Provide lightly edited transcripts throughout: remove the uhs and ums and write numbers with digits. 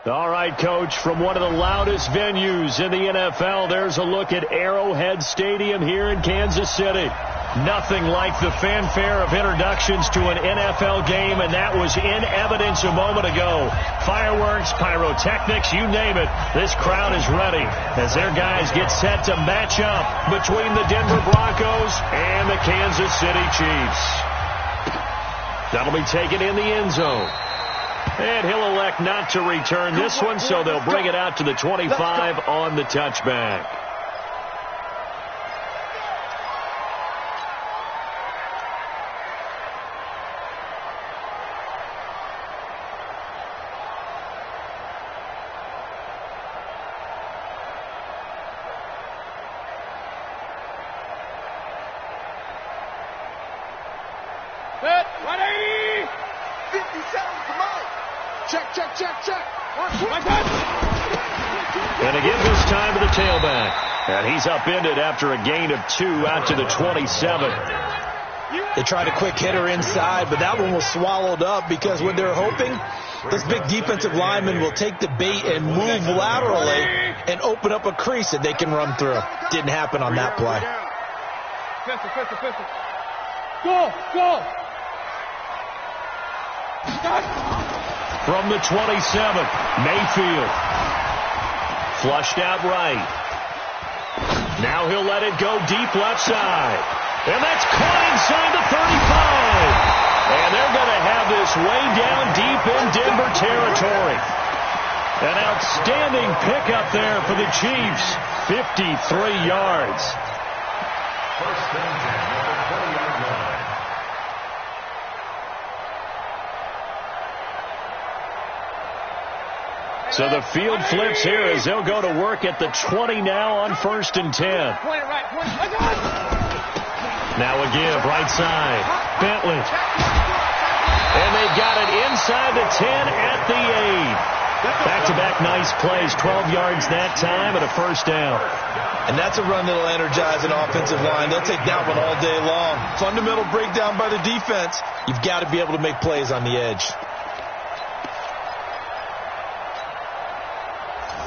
All right, Coach, from one of the loudest venues in the NFL, there's a look at Arrowhead Stadium here in Kansas City. Nothing like the fanfare of introductions to an NFL game, and that was in evidence a moment ago. Fireworks, pyrotechnics, you name it. This crowd is ready as their guys get set to match up between the Denver Broncos and the Kansas City Chiefs. That'll be taken in the end zone. And he'll elect not to return this one, so they'll bring it out to the 25 on the touchback. Set, 180! 57, come on! Check. And again this time to the tailback. And he's upended after a gain of 2 out to the 27. They tried a quick hitter inside, but that one was swallowed up because what they're hoping, this big defensive lineman will take the bait and move laterally and open up a crease that they can run through. Didn't happen on that play. Pistol. Go! From the 27, Mayfield. Flushed out right. Now he'll let it go deep left side. And that's caught inside the 35. And they're going to have this way down deep in Denver territory. An outstanding pickup there for the Chiefs. 53 yards. First and 10 at the 20-yard line. So the field flips here as they'll go to work at the 20 now on first and 10. Now a give, right side. Bentley. And they've got it inside the 10 at the 8. Back-to-back nice plays. 12 yards that time and a first down. And that's a run that'll energize an offensive line. They'll take that one all day long. Fundamental breakdown by the defense. You've got to be able to make plays on the edge.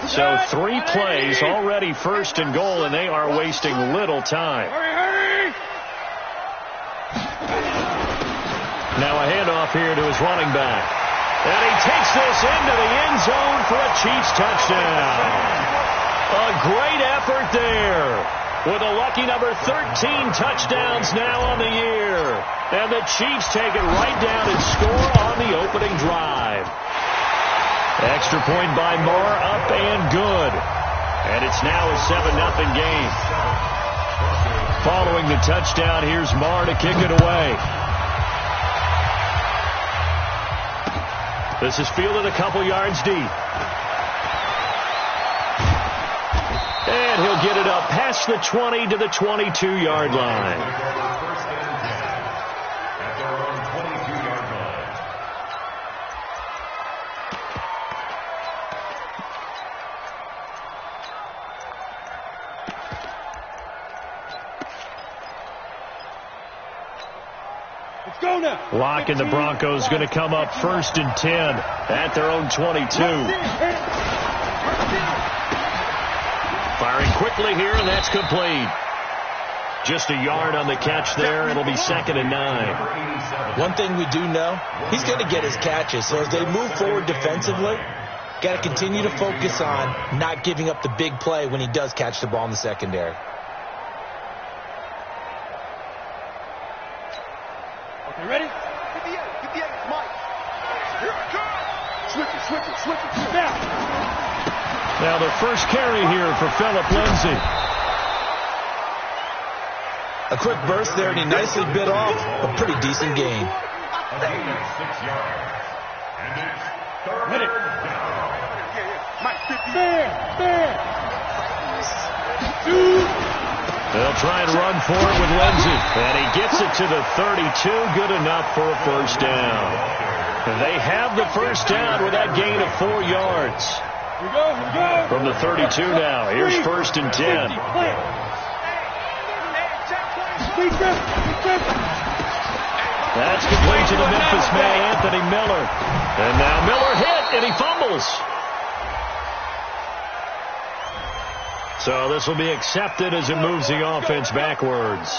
So 3 plays, already first and goal, and they are wasting little time. Hurry! Now a handoff here to his running back. And he takes this into the end zone for a Chiefs touchdown. A great effort there. With a lucky number 13 touchdowns now on the year. And the Chiefs take it right down and score on the opening drive. Extra point by Moore, up and good. And it's now a 7-0 game. Following the touchdown, here's Moore to kick it away. This is fielded a couple yards deep. And he'll get it up past the 20 to the 22-yard line. Lock and the Broncos going to come up first and 10 at their own 22. Firing quickly here, and that's complete. Just a yard on the catch there. It'll be 2nd and 9. One thing we do know, he's going to get his catches. So as they move forward defensively, got to continue to focus on not giving up the big play when he does catch the ball in the secondary. You ready? Get the egg, Mike. Here it comes. Switch it. Now the first carry here for Phillip Lindsay. A quick burst there, and he nicely bit off a pretty decent gain. A gain of 6 yards. And it's third down. Mike, there. They'll try and run for it with Lindsay. And he gets it to the 32. Good enough for a first down. They have the first down with that gain of 4 yards. Here we go. From the 32 now. Here's first and 10. That's complete to the Memphis man, Anthony Miller. And now Miller hit, and he fumbles. So this will be accepted as it moves the offense backwards.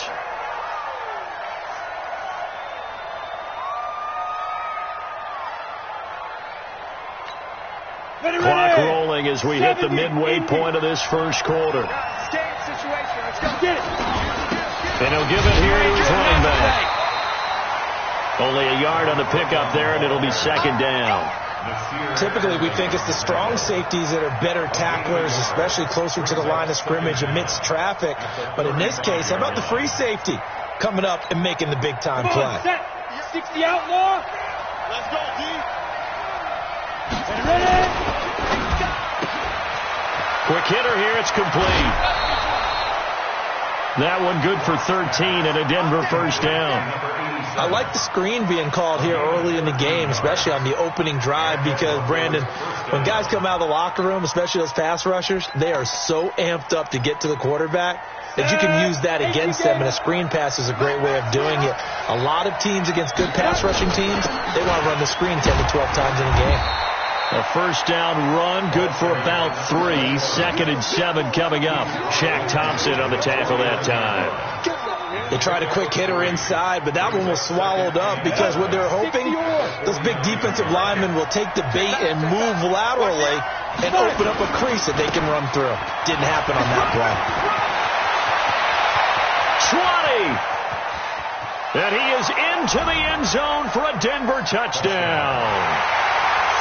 Clock rolling as we hit the midway point of this first quarter. And he'll give it here to his running back. Only a yard on the pickup there, and it'll be second down. Typically, we think it's the strong safeties that are better tacklers, especially closer to the line of scrimmage amidst traffic. But in this case, how about the free safety coming up and making the big-time play? 60 outlaw. Let's go, D. Ready. Quick hitter here. It's complete. That one good for 13 and a Denver first down. I like the screen being called here early in the game, especially on the opening drive, because, Brandon, when guys come out of the locker room, especially those pass rushers, they are so amped up to get to the quarterback that you can use that against them, and a screen pass is a great way of doing it. A lot of teams against good pass rushing teams, they want to run the screen 10 to 12 times in a game. A first down run, good for about 3. 2nd and 7 coming up. Shaq Thompson on the tackle that time. They tried a quick hitter inside, but that one was swallowed up because what they're hoping, those big defensive linemen will take the bait and move laterally and open up a crease that they can run through. Didn't happen on that play. 20! And he is into the end zone for a Denver touchdown.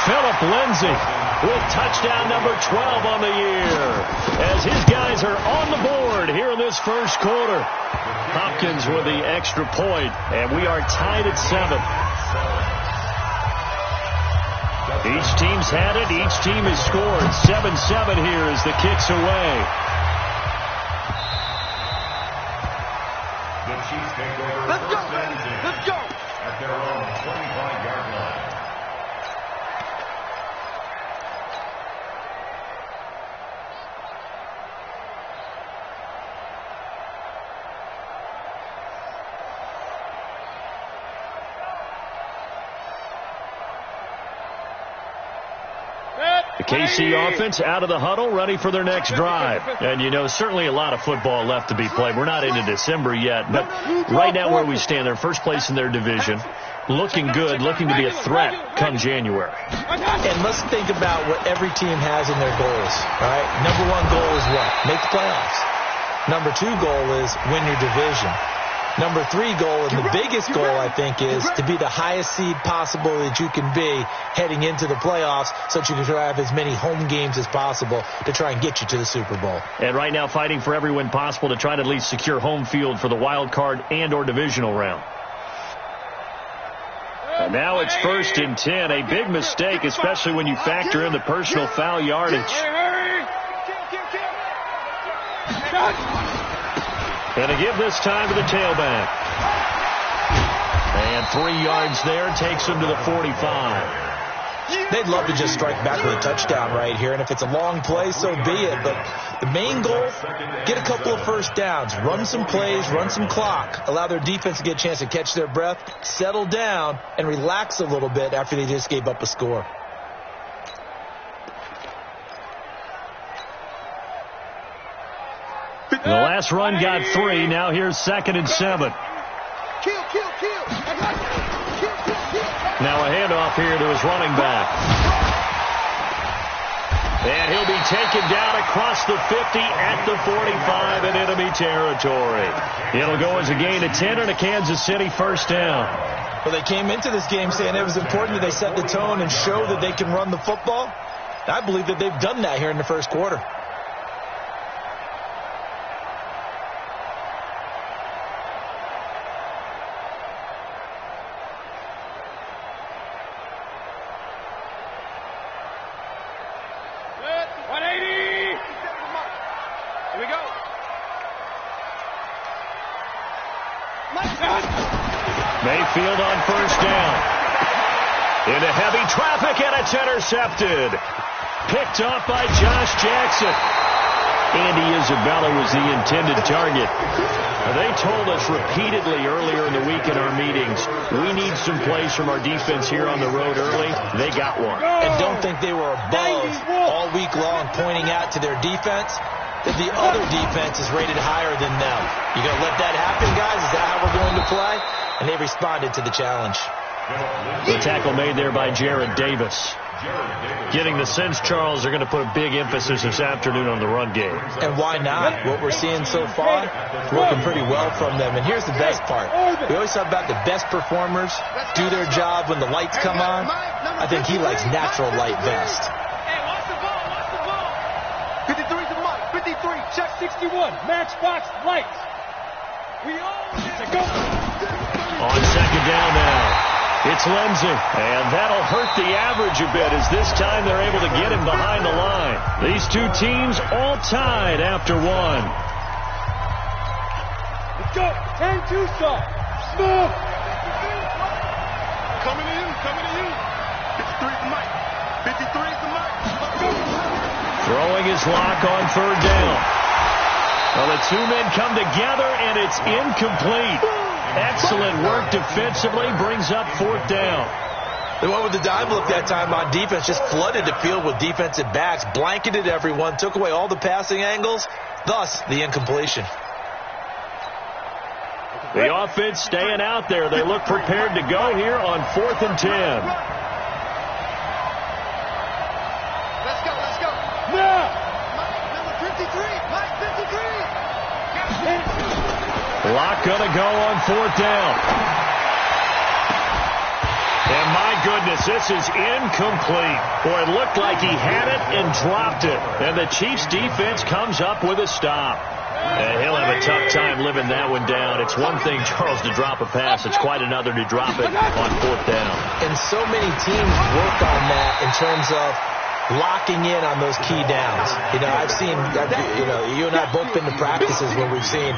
Phillip Lindsay with touchdown number 12 on the year as his guys are on the board here in this first quarter. Hopkins with the extra point, and we are tied at 7. Each team's had it. Each team has scored. 7-7 here as the kick's away. The Chiefs take over. Let's go, baby. Let's go. At their own 25-yard line. The KC offense out of the huddle, ready for their next drive. And, you know, certainly a lot of football left to be played. We're not into December yet, but right now where we stand, they're first place in their division, looking good, looking to be a threat come January. And let's think about what every team has in their goals, all right? Number 1 goal is what? Make the playoffs. Number 2 goal is win your division. Number 3 goal, and the biggest goal, I think, is to be the highest seed possible that you can be heading into the playoffs so that you can have as many home games as possible to try and get you to the Super Bowl. And right now fighting for every win possible to try to at least secure home field for the wild card and or divisional round. And now it's 1st and 10. A big mistake, especially when you factor in the personal foul yardage. And to give this time to the tailback. And 3 yards there takes him to the 45. They'd love to just strike back with a touchdown right here, and if it's a long play, so be it. But the main goal, get a couple of first downs, run some plays, run some clock, allow their defense to get a chance to catch their breath, settle down, and relax a little bit after they just gave up a score. The last run got 3. Now here's 2nd and 7. Now a handoff here to his running back. And he'll be taken down across the 50 at the 45 in enemy territory. It'll go as a gain of 10 and a Kansas City first down. Well, they came into this game saying it was important that they set the tone and show that they can run the football. I believe that they've done that here in the first quarter. Mayfield on first down. Into heavy traffic, and it's intercepted. Picked off by Josh Jackson. Andy Isabella was the intended target. They told us repeatedly earlier in the week in our meetings, we need some plays from our defense here on the road early. They got one. And don't think they were above all week long pointing out to their defense. that the other defense is rated higher than them. You going to let that happen, guys? Is that how we're going to play? And they responded to the challenge. The tackle made there by Jared Davis. Getting the sense, Charles, they're going to put a big emphasis this afternoon on the run game. And why not? What we're seeing so far, working pretty well from them. And here's the best part. We always talk about the best performers do their job when the lights come on. I think he likes natural light best. Hey, watch the ball, watch the ball. 53 to Mike, 53, check 61, matchbox lights. We all need to go. On second down now. It's Lindsey, and that'll hurt the average a bit as this time they're able to get him behind the line. These two teams all tied after one. Let's go. 10-2 stop. Smooth. Coming to you. 53 to Mike. 53 to Mike. Let's go. Throwing his lock on third down. Well, the two men come together, and it's incomplete. Excellent work defensively, brings up fourth down. They went with the dime look that time on defense, just flooded the field with defensive backs, blanketed everyone, took away all the passing angles, thus the incompletion. The offense staying out there. They look prepared to go here on 4th and 10. Let's go. Now. Mike, number 53. Mike, 53. Lock gonna go on 4th down. And my goodness, this is incomplete. Boy, it looked like he had it and dropped it. And the Chiefs defense comes up with a stop. And he'll have a tough time living that one down. It's one thing, Charles, to drop a pass. It's quite another to drop it on 4th down. And so many teams work on that in terms of locking in on those key downs. I've seen, you and I both been to practices where we've seen,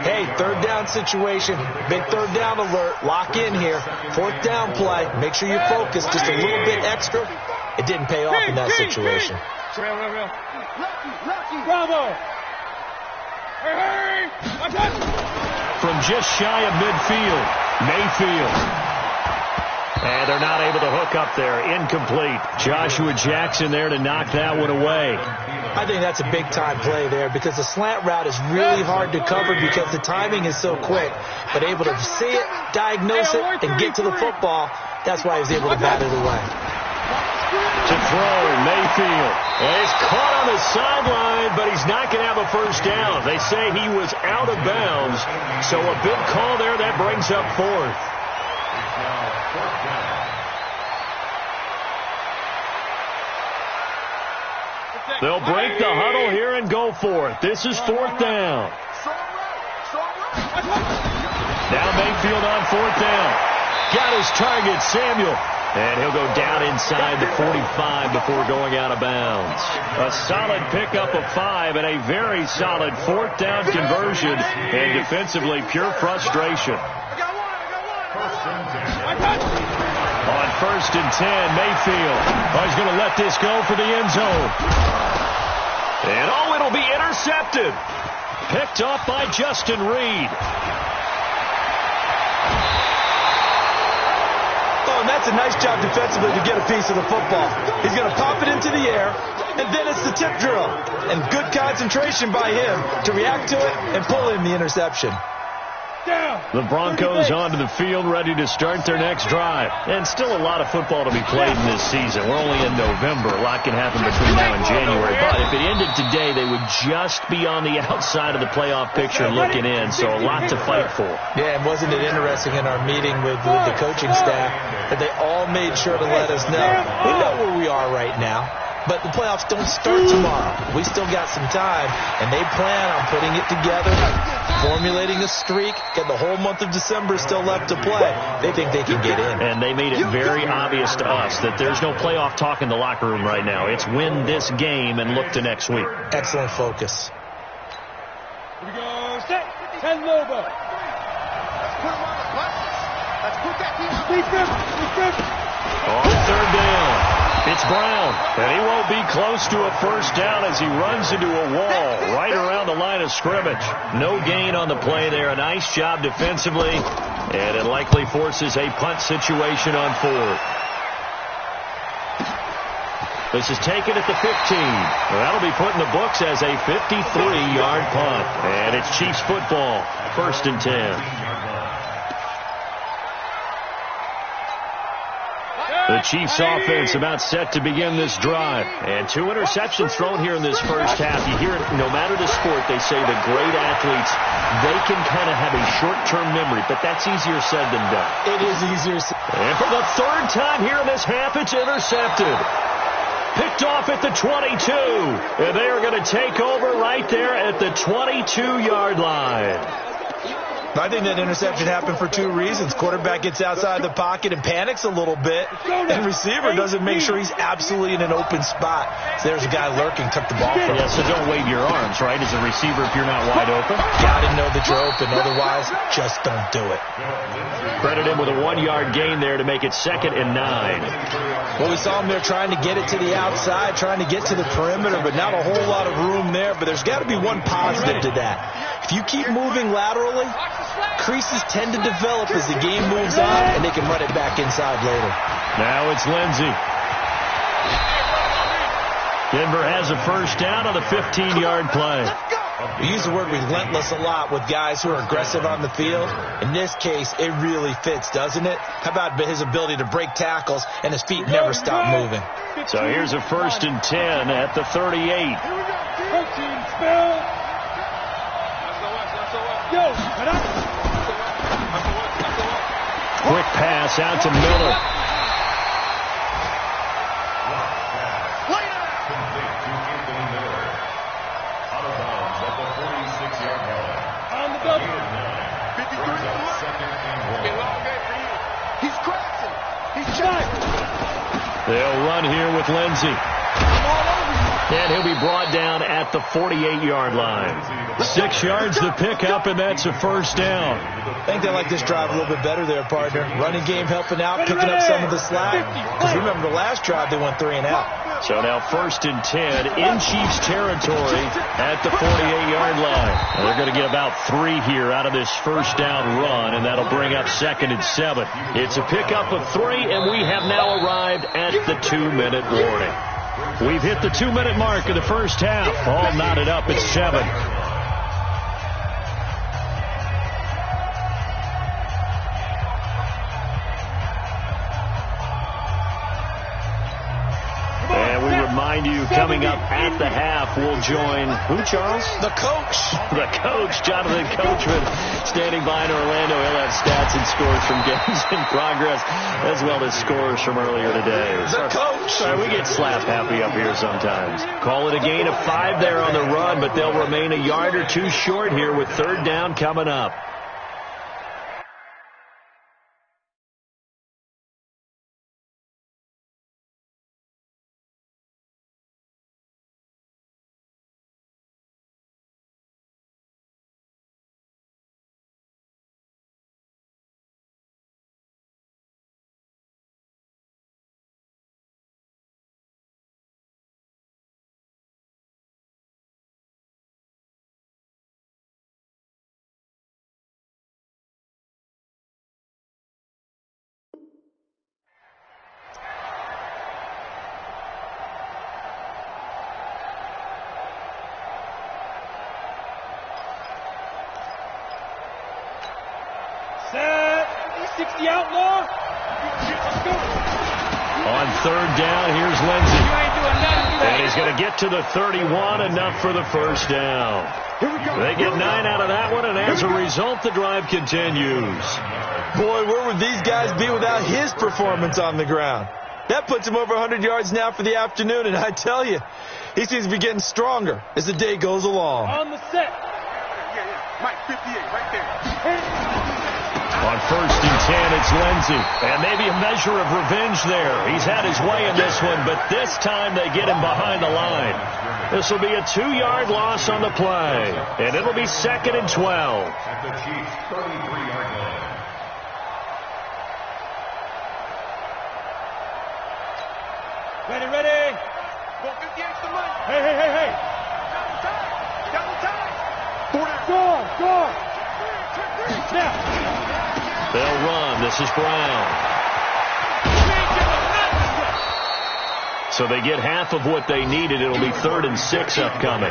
hey, third down situation, big third down alert, lock in here, 4th down play, make sure you focus just a little bit extra. It didn't pay off in that situation. Real. Bravo. Hey. From just shy of midfield, Mayfield. And they're not able to hook up there. Incomplete. Joshua Jackson there to knock that one away. I think that's a big-time play there because the slant route is really hard to cover because the timing is so quick. But able to see it, diagnose it, and get to the football, that's why he was able to bat it away. To throw, Mayfield. And he's caught on the sideline, but he's not going to have a first down. They say he was out of bounds. So a big call there. That brings up 4th. They'll break the huddle here and go for it. This is 4th down. Now Mayfield on 4th down. Got his target, Samuel. And he'll go down inside the 45 before going out of bounds. A solid pickup of 5 and a very solid 4th down conversion. And defensively, pure frustration. On 1st and 10, Mayfield. He's going to let this go for the end zone. And it'll be intercepted. Picked off by Justin Reed. And that's a nice job defensively to get a piece of the football. He's going to pop it into the air, and then it's the tip drill. And good concentration by him to react to it and pull in the interception. The Broncos onto the field, ready to start their next drive. And still a lot of football to be played in this season. We're only in November. A lot can happen between now and January. But if it ended today, they would just be on the outside of the playoff picture looking in. So a lot to fight for. Yeah, and wasn't it interesting in our meeting with the coaching staff that they all made sure to let us know. We know where we are right now. But the playoffs don't start tomorrow. We still got some time, and they plan on putting it together, formulating a streak, got the whole month of December still left to play. They think they can get in. And they made it very obvious to us that there's no playoff talk in the locker room right now. It's win this game and look to next week. Excellent focus. Here we go. Set. 10 Nova. Let's put that team on 3rd down. It's Brown, and he won't be close to a first down as he runs into a wall right around the line of scrimmage. No gain on the play there. A nice job defensively, and it likely forces a punt situation on 4th. This is taken at the 15. Well, that'll be put in the books as a 53-yard punt. And it's Chiefs football, 1st and 10. The Chiefs offense about set to begin this drive. And 2 interceptions thrown here in this first half. You hear it, no matter the sport, they say the great athletes, they can kind of have a short-term memory, but that's easier said than done. It is easier said. And for the 3rd time here in this half, it's intercepted. Picked off at the 22. And they are going to take over right there at the 22-yard line. I think that interception happened for 2 reasons. Quarterback gets outside the pocket and panics a little bit, and receiver doesn't make sure he's absolutely in an open spot. So there's a guy lurking, took the ball from him. Yeah, so don't wave your arms, right, as a receiver if you're not wide open. Got to know that you're open. Otherwise, just don't do it. Credit him with a 1-yard gain there to make it 2nd and 9. Well, we saw him there trying to get it to the outside, trying to get to the perimeter, but not a whole lot of room there. But there's got to be one positive to that. If you keep moving laterally, creases tend to develop as the game moves on, and they can run it back inside later. Now it's Lindsey. Denver has a first down on a 15-yard play. We use the word relentless a lot with guys who are aggressive on the field. In this case, it really fits, doesn't it? How about his ability to break tackles and his feet never stop moving? So here's a 1st and 10 at the 38. Quick pass out to Miller. On the double. 53. He's crashing. He's shot. They'll run here with Lindsey. And he'll be brought down at the 48-yard line. 6 yards to pick up, and that's a first down. I think they like this drive a little bit better there, partner. Running game helping out, picking up some of the slack. Because remember, the last drive they went 3 and out. So now 1st and 10 in Chiefs territory at the 48-yard line. And they're going to get about 3 here out of this first down run, and that'll bring up 2nd and 7. It's a pickup of 3, and we have now arrived at the 2-minute warning. We've hit the 2-minute mark of the first half. All knotted up at 7. And we remind you, coming up at the half, we'll join who, Charles? The coach. The coach, Jonathan Coachman, standing by in Orlando. He'll have stats and scores from games in progress, as well as scores from earlier today. The coach. Sorry, we get slap happy up here sometimes. Call it a gain of 5 there on the run, but they'll remain a yard or 2 short here with 3rd down coming up. Set. 60 outlaw. Let's go. On 3rd down, here's Lindsey. And he's going to get to the 31, enough for the first down. They get 9 out of that one, and as a result, the drive continues. Boy, where would these guys be without his performance on the ground? That puts him over 100 yards now for the afternoon, and I tell you, he seems to be getting stronger as the day goes along. On the set. Mike, 58, right there. On 1st and 10, it's Lindsey. And maybe a measure of revenge there. He's had his way in this one, but this time they get him behind the line. This will be a 2-yard loss on the play. And it'll be 2nd and 12. At the Chiefs' 33-yard line. Ready. 458's the money. Hey. Got the time. Go. Now. They'll run. This is Brown. So they get half of what they needed. It'll be 3rd and 6 upcoming.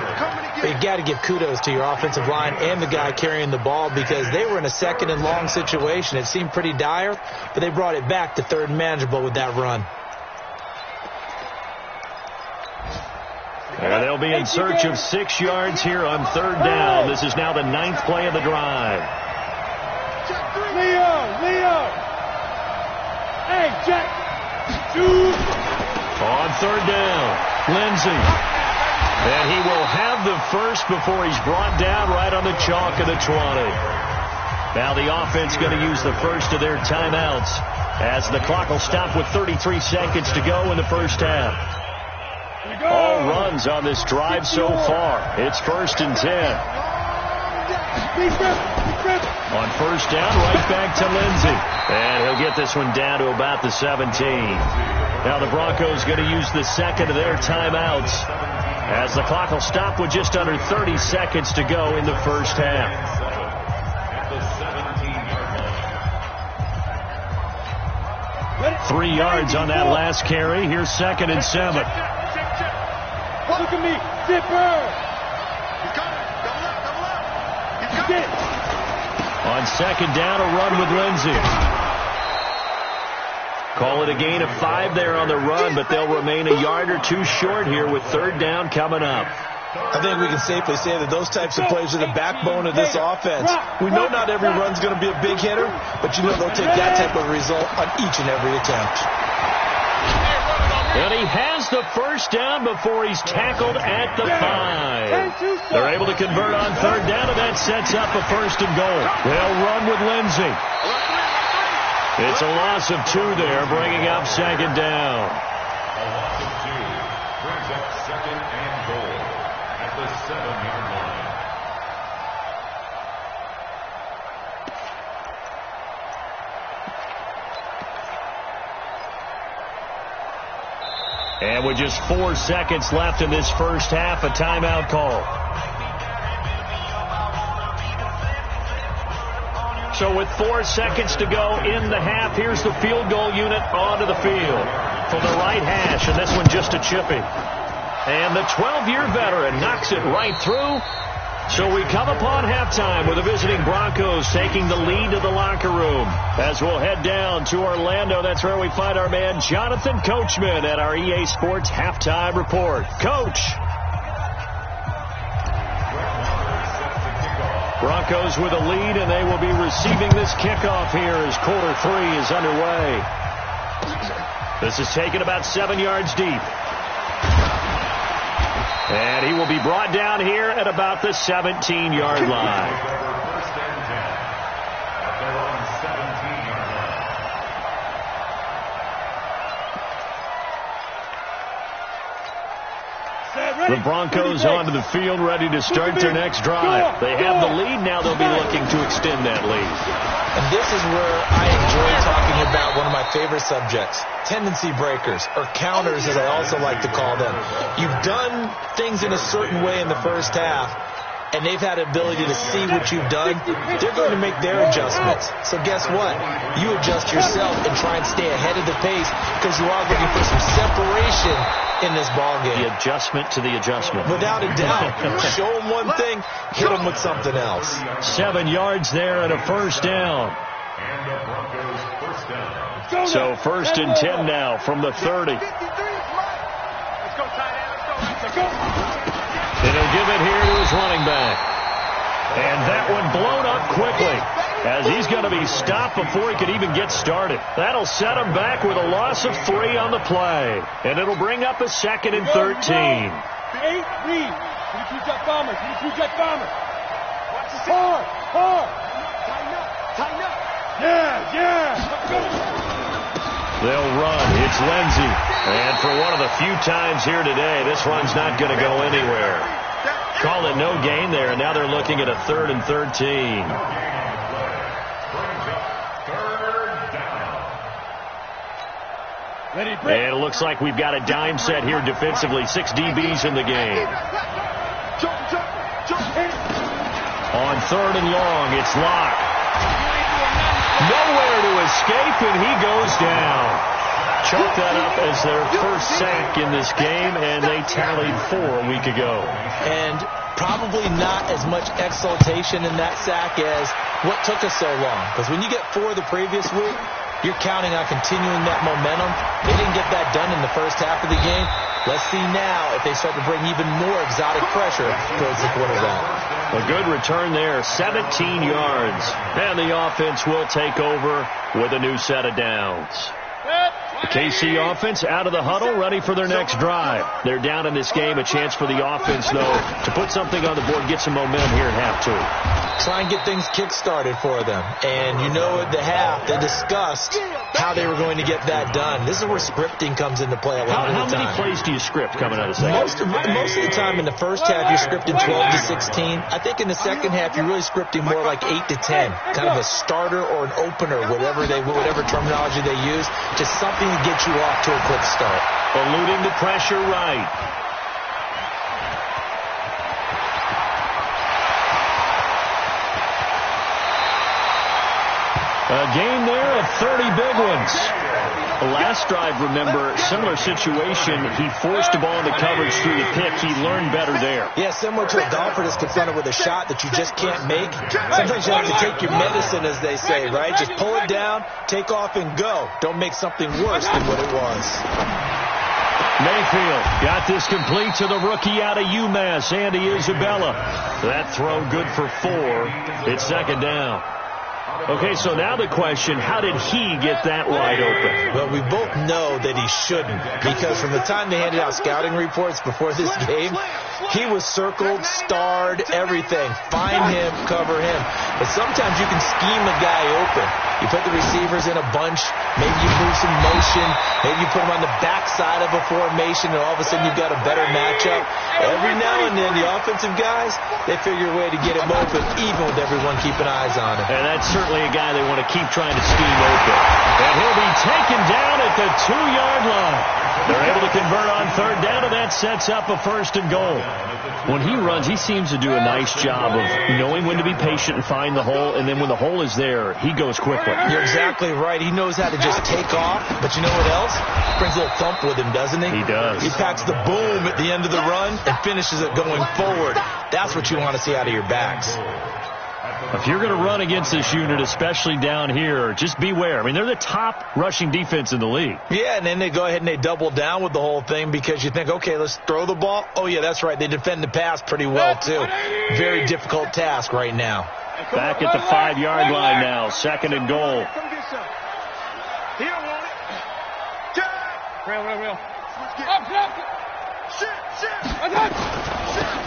You got to give kudos to your offensive line and the guy carrying the ball because they were in a 2nd and long situation. It seemed pretty dire, but they brought it back to 3rd and manageable with that run. And they'll be in search of 6 yards here on 3rd down. This is now the 9th play of the drive. Leo! Hey, Jack! On 3rd down, Lindsey. And he will have the first before he's brought down right on the chalk of the 20. Now the offense going to use the first of their timeouts as the clock will stop with 33 seconds to go in the first half. All runs on this drive so far. It's 1st and 10. On 1st down, right back to Lindsey. And he'll get this one down to about the 17. Now the Broncos going to use the second of their timeouts as the clock will stop with just under 30 seconds to go in the first half. 3 yards on that last carry. Here's 2nd and 7. Look at me, Zipper! He's On 2nd down, a run with Lindsey. Call it a gain of 5 there on the run, but they'll remain a yard or 2 short here with 3rd down coming up. I think we can safely say that those types of plays are the backbone of this offense. We know not every run's going to be a big hitter, but you know they'll take that type of result on each and every attempt. And he has the first down before he's tackled at the 5. They're able to convert on 3rd down, and that sets up a 1st and goal. They'll run with Lindsey. It's a loss of 2 there, bringing up 2nd down. A loss of 2 brings up 2nd and goal at the 7-yard line. And with just 4 seconds left in this first half, a timeout call. So with 4 seconds to go in the half, here's the field goal unit onto the field from the right hash, and this one just a chippy. And the 12-year veteran knocks it right through. So we come upon halftime with the visiting Broncos taking the lead to the locker room. As we'll head down to Orlando, that's where we find our man Jonathan Coachman at our EA Sports Halftime Report. Coach. Broncos with a lead, and they will be receiving this kickoff here as quarter 3 is underway. This is taken about 7 yards deep. And he will be brought down here at about the 17-yard line. First and 10 at their own 17-yard line. The Broncos onto the field, ready to start their next drive. They have the lead. Now they'll be looking to extend that lead. And this is where I enjoy talking about one of my favorite subjects, tendency breakers, or counters as I also like to call them. You've done things in a certain way in the first half, and they've had the ability to see what you've done. They're going to make their adjustments. So guess what? You adjust yourself and try and stay ahead of the pace because you are looking for some separation in this ballgame. The adjustment to the adjustment. Without a doubt. Show them one thing, hit them with something else. 7 yards there and a first down. And the Broncos first down. So 1st and 10 now from the 30. Let's go, tight end. Let's go. And he'll give it here to his running back. And that one blown up quickly as he's going to be stopped before he could even get started. That'll set him back with a loss of 3 on the play. And it'll bring up a 2nd and 13. 8, read. 22 jet bombers. 22 jet bombers. Watch this. Hard. Tighten up. Yeah. Let's go. They'll run. It's Lindsey. And for one of the few times here today, this run's not going to go anywhere. Call it no gain there, and now they're looking at a 3rd and 13. And it looks like we've got a dime set here defensively. 6 DBs in the game. On 3rd and long, it's Locke. Nowhere to escape, and he goes down. Chalk that up as their first sack in this game, and they tallied 4 a week ago. And probably not as much exultation in that sack as what took us so long. Because when you get 4 the previous week, you're counting on continuing that momentum. They didn't get that done in the first half of the game. Let's see now if they start to bring even more exotic pressure towards the quarterback. A good return there, 17 yards. And the offense will take over with a new set of downs. The KC offense out of the huddle, ready for their next drive. They're down in this game. A chance for the offense, though, to put something on the board, get some momentum here at half 2. Try and get things kick-started for them. And you know at the half, they discussed how they were going to get that done. This is where scripting comes into play a lot of the time. How many plays do you script coming out of the second? Most of the time in the first half, you're scripting 12 to 16. I think in the second half, you're really scripting more like 8 to 10. Kind of a starter or an opener, whatever terminology they use. Just something to get you off to a quick start. Eluding the pressure right. A game there of 30 big ones. The last drive, remember, similar situation. He forced the ball into coverage through the pick. He learned better there. Yeah, similar to a golfer that's confronted with a shot that you just can't make. Sometimes you have to take your medicine, as they say, right? Just pull it down, take off, and go. Don't make something worse than what it was. Mayfield got this complete to the rookie out of UMass, Andy Isabella. That throw good for 4. It's second down. Okay, so now the question, how did he get that wide open? Well, we both know that he shouldn't, because from the time they handed out scouting reports before this game, he was circled, starred, everything. Find him, cover him. But sometimes you can scheme a guy open. You put the receivers in a bunch, maybe you move some motion, maybe you put them on the backside of a formation, and all of a sudden you've got a better matchup. Every now and then, the offensive guys, they figure a way to get him open, even with everyone keeping eyes on him. And that's certainly a guy they want to keep trying to scheme open. And he'll be taken down at the 2-yard line. They're able to convert on third down, and that sets up a 1st and goal. When he runs, he seems to do a nice job of knowing when to be patient and find the hole, and then when the hole is there, he goes quickly. You're exactly right. He knows how to just take off, but you know what else? Brings a little thump with him, doesn't he? He does. He packs the boom at the end of the run and finishes it going forward. That's what you want to see out of your backs. If you're going to run against this unit, especially down here, just beware. I mean, they're the top rushing defense in the league. Yeah, and then they go ahead and they double down with the whole thing because you think, okay, let's throw the ball. Oh, yeah, that's right. They defend the pass pretty well, too. Very difficult task right now. Back at the 5-yard line now, 2nd and goal.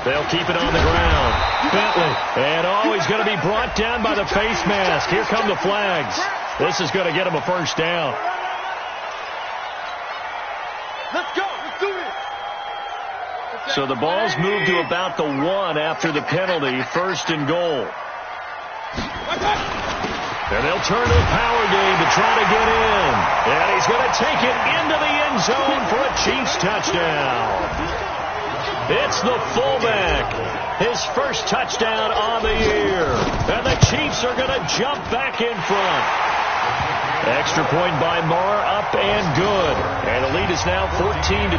They'll keep it on the ground. Bentley, and he's going to be brought down by the face mask. Here come the flags. This is going to get him a 1st down. Let's go. Let's do this. So the ball's moved to about the 1 after the penalty. 1st and goal. And they'll turn to the power game to try to get in. And he's going to take it into the end zone for a Chiefs touchdown. It's the fullback. His first touchdown on the year. And the Chiefs are going to jump back in front. Extra point by Marr, up and good. And the lead is now 14-10.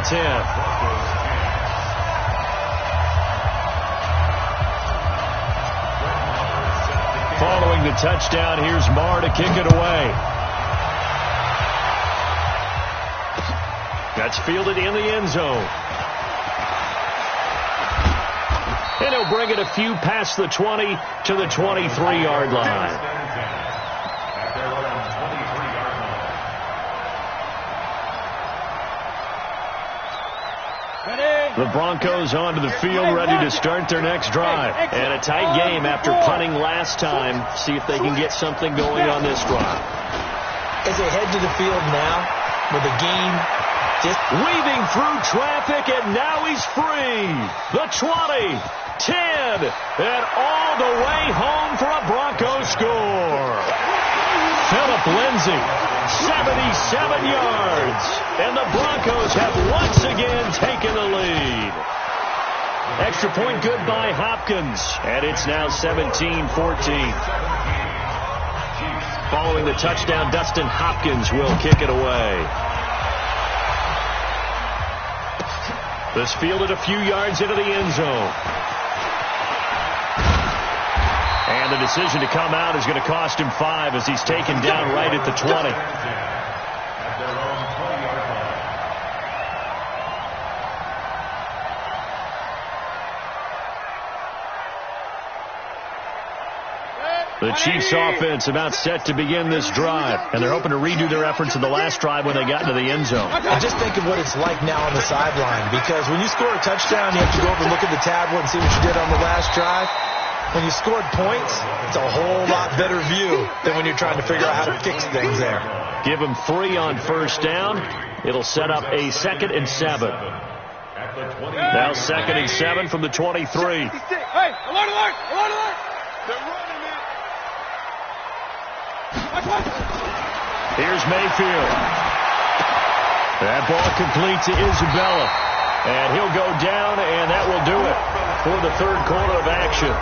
Following the touchdown, here's Marr to kick it away. That's fielded in the end zone. And he'll bring it a few past the 20 to the 23-yard line. The Broncos onto the field, ready to start their next drive. And a tight game after punting last time. See if they can get something going on this drive. As they head to the field now, with the game just weaving through traffic, and now he's free. The 20, 10, and all the way home for a Broncos score. Philip Lindsay, 77 yards. And the Broncos have once again taken the lead. Extra point good by Hopkins. And it's now 17-14. Following the touchdown, Dustin Hopkins will kick it away. This fielded a few yards into the end zone. And the decision to come out is going to cost him 5 as he's taken down right at the 20. The Chiefs offense about set to begin this drive, and they're hoping to redo their efforts in the last drive when they got into the end zone. And just think of what it's like now on the sideline, because when you score a touchdown, you have to go over and look at the tablet and see what you did on the last drive. When you scored points, it's a whole lot better view than when you're trying to figure out how to fix things there. Give them 3 on first down. It'll set up a 2nd and 7. Now 2nd and 7 from the 23. Hey, alert, alert, alert, alert. They're running it. Here's Mayfield. That ball complete to Isabella. And he'll go down, and that will do it for the third quarter of action.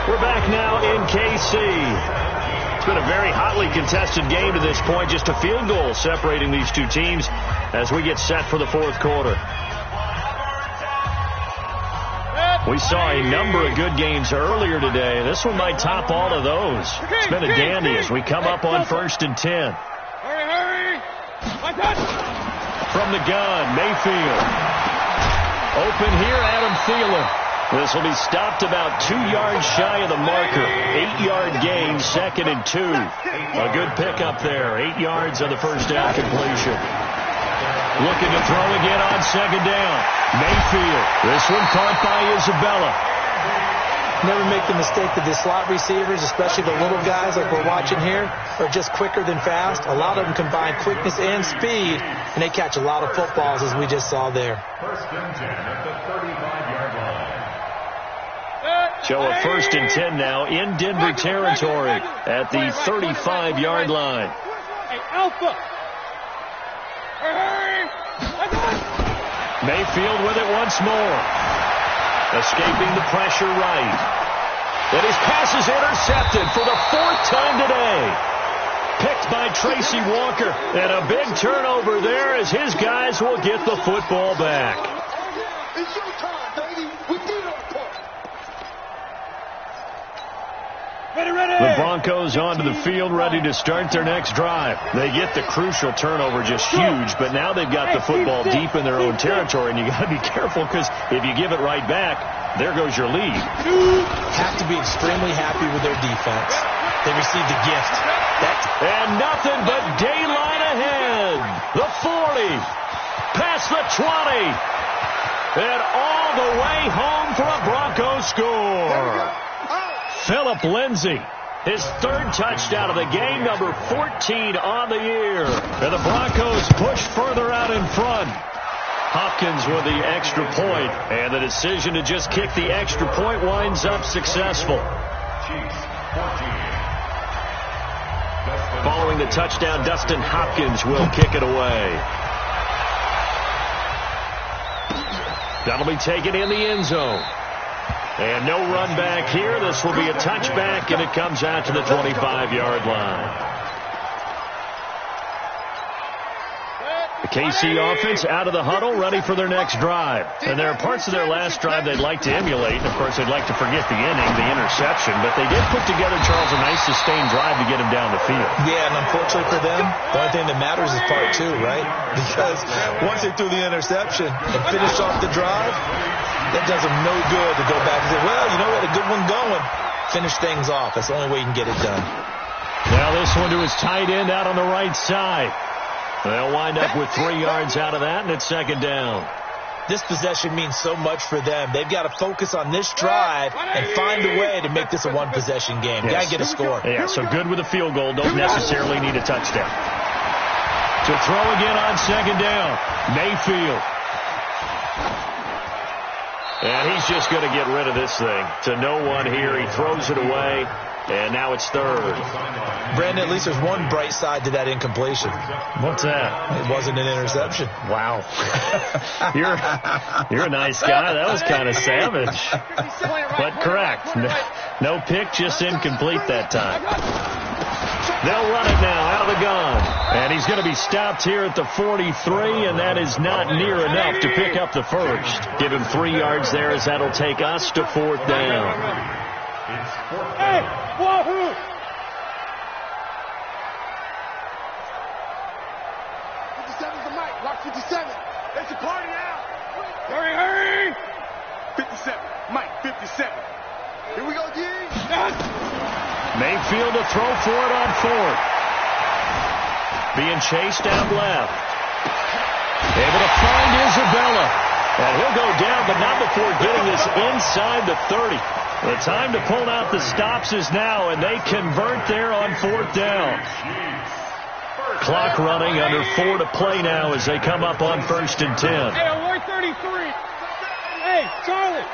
We're back now in KC. It's been a very hotly contested game to this point. Just a field goal separating these two teams as we get set for the fourth quarter. We saw a number of good games earlier today. This one might top all of those. It's been a dandy as we come up on 1st and 10. Hurry, hurry. From the gun, Mayfield. Open here, Adam Thielen. This will be stopped about 2 yards shy of the marker. 8-yard gain, 2nd and 2. A good pickup there. 8 yards on the first down completion. Looking to throw again on 2nd down. Mayfield. This one caught by Isabella. Never make the mistake that the slot receivers, especially the little guys like we're watching here, are just quicker than fast. A lot of them combine quickness and speed, and they catch a lot of footballs, as we just saw there. 1st and 10 at the 35-yard line. So a 1st and 10 now in Denver territory at the 35-yard line. Hey, Alpha. Hurry. Mayfield with it once more. Escaping the pressure right. And his pass is intercepted for the 4th time today. Picked by Tracy Walker. And a big turnover there as his guys will get the football back. It's your time, baby. We did our part. The Broncos onto the field ready to start their next drive. They get the crucial turnover just huge, but now they've got the football deep in their own territory, and you got to be careful because if you give it right back, there goes your lead. Have to be extremely happy with their defense. They received a gift. And nothing but daylight ahead. The 40, past the 20, and all the way home for a Broncos score. Philip Lindsay, his 3rd touchdown of the game, number 14 on the year. And the Broncos push further out in front. Hopkins with the extra point, and the decision to just kick the extra point winds up successful. Following the touchdown, Dustin Hopkins will kick it away. That'll be taken in the end zone. And no run back here. This will be a touchback, and it comes out to the 25-yard line. The KC offense out of the huddle, ready for their next drive. And there are parts of their last drive they'd like to emulate. And, of course, they'd like to forget the inning, the interception. But they did put together, Charles, a nice sustained drive to get him down the field. Yeah, and unfortunately for them, the only thing that matters is part 2, right? Because once they threw the interception and finished off the drive, that does them no good to go back and say, well, you know what, a good one going. Finish things off. That's the only way you can get it done. Now this one to his tight end out on the right side. They'll wind up with 3 yards out of that, and it's 2nd down. This possession means so much for them. They've got to focus on this drive and find a way to make this a one-possession game. Yes. Got to get a score. Yeah, so good with a field goal. Don't necessarily need a touchdown. To throw again on 2nd down. Mayfield. And he's just going to get rid of this thing. To no one here. He throws it away. And now it's 3rd. Brandon, at least there's one bright side to that incompletion. What's that? It wasn't an interception. Wow. You're a nice guy. That was kind of savage. But correct. No pick, just incomplete that time. They'll run it now out of the gun. And he's going to be stopped here at the 43, and that is not near enough to pick up the first. Give him 3 yards there, as that'll take us to 4th down. Hey, wahoo! 57's the mic. Rock 57. It's a party now. Hurry, hurry! 57. Mike, 57. Here we go, G. Mayfield to throw for it on 4th. Being chased out left. Able to find Isabella. And he'll go down, but not before getting this inside the 30. The time to pull out the stops is now, and they convert there on 4th down. Clock running, under 4 to play now as they come up on 1st and 10. Hey, alert 33. Hey, Charlie.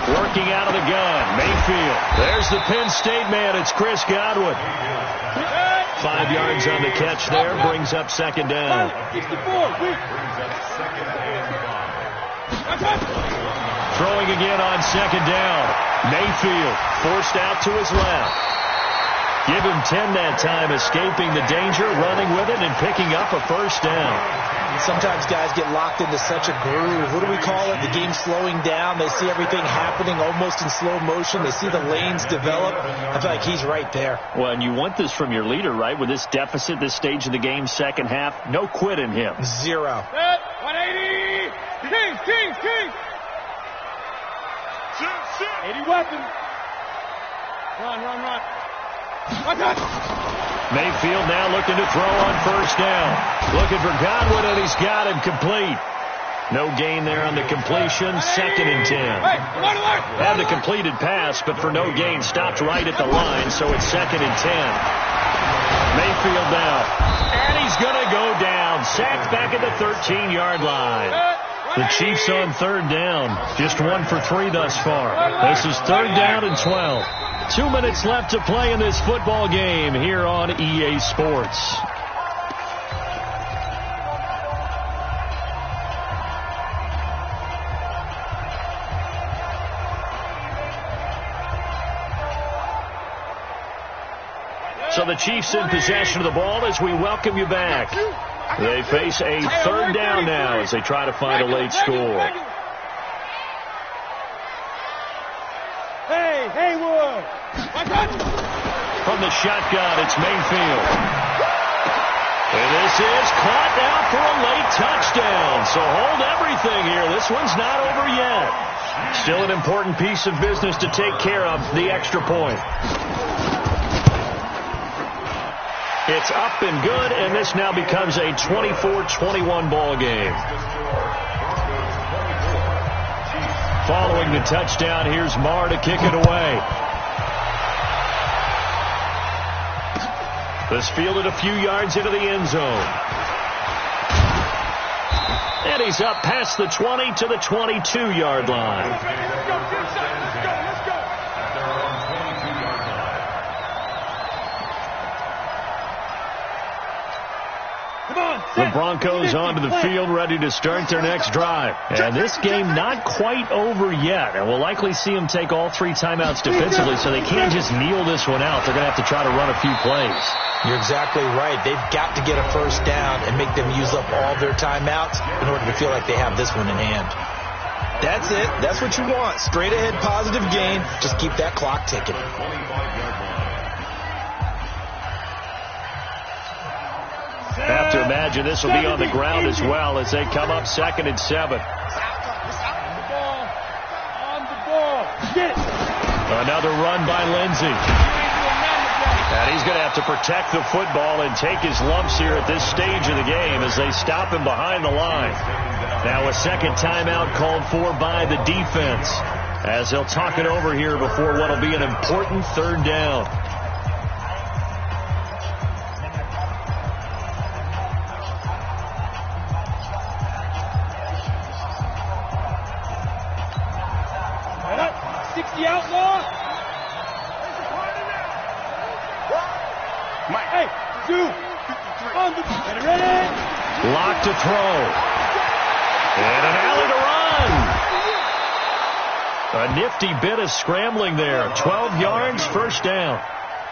Working out of the gun, Mayfield. There's the Penn State man. It's Chris Godwin. 5 yards on the catch there, brings up 2nd down. 64. Throwing again on 2nd down. Mayfield forced out to his left. Give him 10 that time, escaping the danger, running with it, and picking up a 1st down. Sometimes guys get locked into such a groove. What do we call it? The game's slowing down. They see everything happening almost in slow motion. They see the lanes develop. I feel like he's right there. Well, and you want this from your leader, right? With this deficit, this stage of the game, second half, no quit in him. 0. Set, 180. Kings. 80 weapons. Run. Mayfield now looking to throw on 1st down. Looking for Godwin, and he's got him complete. No gain there on the completion. 2nd and 10. Had the completed pass, but for no gain, stopped right at the line, so it's 2nd and 10. Mayfield now. And he's going to go down. Sacked back at the 13-yard line. The Chiefs on 3rd down. Just 1 for 3 thus far. This is 3rd down and 12. 2 minutes left to play in this football game here on EA Sports. So the Chiefs in possession of the ball as we welcome you back. They face a 3rd down now as they try to find a late score. Hey, Haywood. From the shotgun, it's Mayfield. And this is caught now for a late touchdown. So hold everything here. This one's not over yet. Still an important piece of business to take care of, the extra point. It's up and good, and this now becomes a 24-21 ball game. Following the touchdown, here's Marr to kick it away. This fielded a few yards into the end zone. And he's up past the 20 to the 22-yard line. Let's go. The Broncos onto the field, ready to start their next drive. And this game not quite over yet. And we'll likely see them take all 3 timeouts defensively, so they can't just kneel this one out. They're going to have to try to run a few plays. You're exactly right. They've got to get a 1st down and make them use up all their timeouts in order to feel like they have this one in hand. That's it. That's what you want. Straight ahead, positive gain. Just keep that clock ticking. Have to imagine this will be on the ground as well as they come up 2nd and 7. On the ball. Get it. Another run by Lindsey. And he's going to have to protect the football and take his lumps here at this stage of the game as they stop him behind the line. Now a 2nd timeout called for by the defense as they'll talk it over here before what will be an important 3rd down. The outlaw. Mike. Hey, 2. On the ready. Lock to throw. And an alley to run. A nifty bit of scrambling there. 12 yards, first down.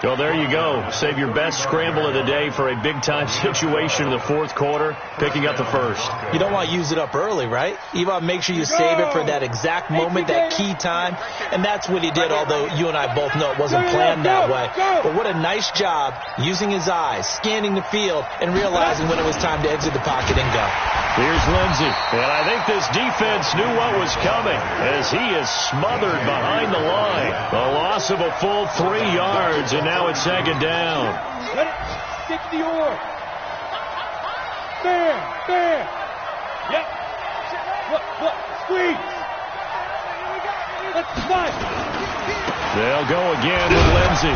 Well, there you go. Save your best scramble of the day for a big-time situation in the fourth quarter, picking up the first. You don't want to use it up early, right? You want to make sure you save it for that exact moment, that key time. And that's what he did, although you and I both know it wasn't planned that way. But what a nice job using his eyes, scanning the field, and realizing when it was time to exit the pocket and go. Here's Lindsey. And I think this defense knew what was coming as he is smothered behind the line. A loss of a full 3 yards, and now it's second down. Let it stick to the oar. Bam. Yep. Look. Squeeze. Let's fight. They'll go again with Lindsey.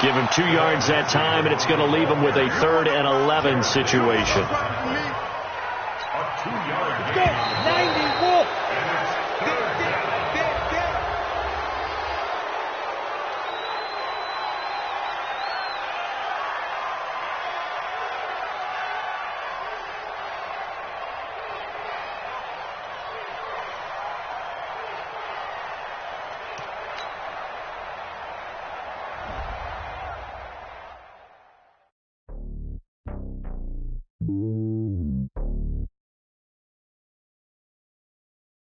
Give him 2 yards that time, and it's going to leave him with a 3rd and 11 situation. Go. 90.